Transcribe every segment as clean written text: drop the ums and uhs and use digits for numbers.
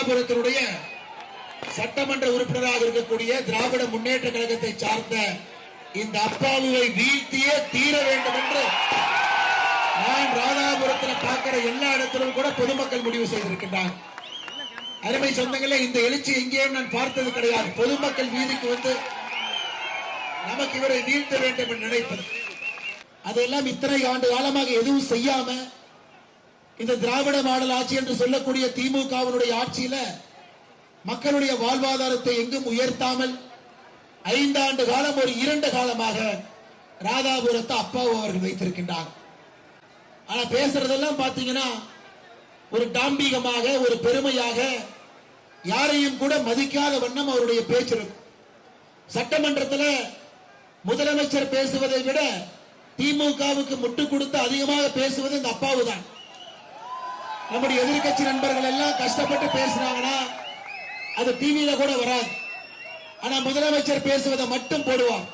ராதாபுரத்தினுடைய சட்டமன்ற உறுப்பினராக இருக்கக்கூடிய திராவிட முன்னேற்ற கழகத்தை சார்ந்த இந்த அப்பாவுவை வீழ்த்தியே தீர வேண்டும் என்று நான் ராதாபுரத்தில் பார்க்கிற எல்லா இடத்திலும் கூட பொதுமக்கள் முடிவு செய்திருக்கின்றார். அருமை சொந்தங்களே, இந்த எழுச்சி எங்கேயும் நான் பார்த்தது கிடையாது. பொதுமக்கள் வீதிக்கு வந்து நமக்கு இவரை வீழ்த்த வேண்டும் என்று நினைப்பது, அதெல்லாம் இத்தனை ஆண்டு காலமாக எதுவும் செய்யாம இந்த திராவிட மாடல் ஆட்சி என்று சொல்லக்கூடிய திமுகவினுடைய ஆட்சியில மக்களுடைய வாழ்வாதாரத்தை எங்கும் உயர்த்தாமல் 5 ஆண்டு காலம் ஒரு 2 காலமாக ராதாபுரத்தை அப்பாவு அவர்கள் வைத்திருக்கின்றார். ஆனா பேசுறதெல்லாம் பாத்தீங்கன்னா ஒரு டாம்பிகமாக, ஒரு பெருமையாக, யாரையும் கூட மதிக்காத வண்ணம் அவருடைய பேச்சு இருக்கும். சட்டமன்றத்தில் முதலமைச்சர் பேசுவதை விட திமுகவுக்கு முட்டு கொடுத்து அதிகமாக பேசுவது இந்த அப்பாவு தான். நம்முடைய எதிர்கட்சி நண்பர்கள் எல்லாம் கஷ்டப்பட்டு பேசினாங்கன்னா அது டிவியில கூட வராது. ஆனா முதலமைச்சர் பேசுவதை மட்டும் போடுவார்.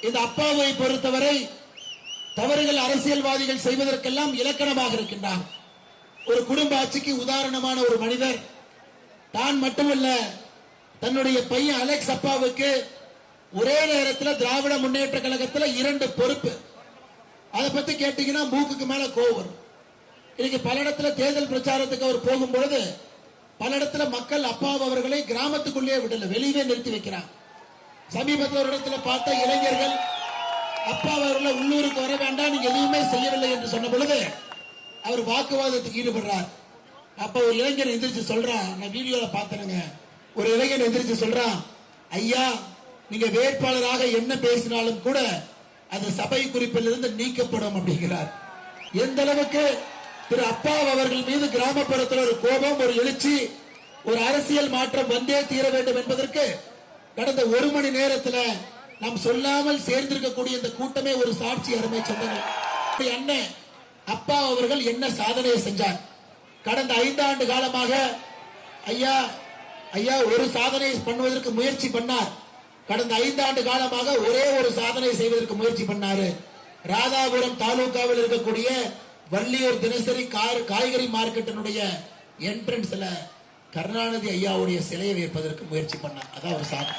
இந்த அப்பாவை பொறுத்தவரை தவறுகள் அரசியல்வாதிகள் செய்வதற்கெல்லாம் இலக்கணமாக இருக்கின்றார். ஒரு குடும்ப ஆட்சிக்கு உதாரணமான ஒரு மனிதர். தான் மட்டுமல்ல, தன்னுடைய பையன் அலெக்ஸ் அப்பாவுக்கு ஒரே நேரத்தில் திராவிட முன்னேற்ற கழகத்தில் 2 பொறுப்பு. அதை பத்தி கேட்டீங்கன்னா மூக்குக்கு மேல கோவம். இன்னைக்கு பல இடத்துல தேர்தல் பிரச்சாரத்துக்கு அவர் போகும்பொழுது பல இடத்துல மக்கள் அப்பாவு அவர்களை கிராமத்துக்குள்ளே விடல, வெளியே நிறுத்தி வைக்கிறார். சமீபத்தில் ஒரு இடத்துல பார்த்த இளைஞர்கள் அப்பா அவர்களை உள்ளூருக்கு வர வேண்டாம், நீங்க எதுவுமே செய்யவில்லை என்று சொன்ன பொழுது அவர் வாக்குவாதத்துக்கு ஈடுபடுறார். அப்ப ஒரு இளைஞர் எந்திரிச்சு சொல்றான், நான் வீடியோல பார்த்தனுங்க, ஒரு இளைஞர் எந்திரிச்சு சொல்றான், ஐயா நீங்க வேட்பாளராக என்ன பேசினாலும் கூட அது சபை குறிப்பில் இருந்து நீக்கப்படும் அப்படிங்கிறார். எந்த அளவுக்கு திரு அப்பா அவர்கள் மீது கிராமப்புறத்தில் ஒரு கோபம், ஒரு எழுச்சி, ஒரு அரசியல் மாற்றம் வந்தே தீர வேண்டும் என்பதற்கு கடந்த 1 மணி நேரத்தில் நாம் சொல்லாமல் சேர்ந்திருக்கக்கூடிய இந்த கூட்டமே ஒரு சாட்சி. அருமை சொந்தங்கள், அண்ணன் அப்பா அவர்கள் என்ன சாதனையை செஞ்சார்? கடந்த 5 ஆண்டு காலமாக ஐயா ஒரு சாதனை பண்ணுவதற்கு முயற்சி பண்ணார். கடந்த 5 ஆண்டு காலமாக ஒரே ஒரு சாதனை செய்வதற்கு முயற்சி பண்ணாரு. ராதாபுரம் தாலுகாவில் இருக்கக்கூடிய வள்ளியூர் தினசரி காய்கறி மார்க்கெட்டினுடைய என்ட்ரன்ஸ்ல கருணாநிதி ஐயாவுடைய சிலையை வைப்பதற்கு முயற்சி பண்ணார். அதான் ஒரு சாதனை.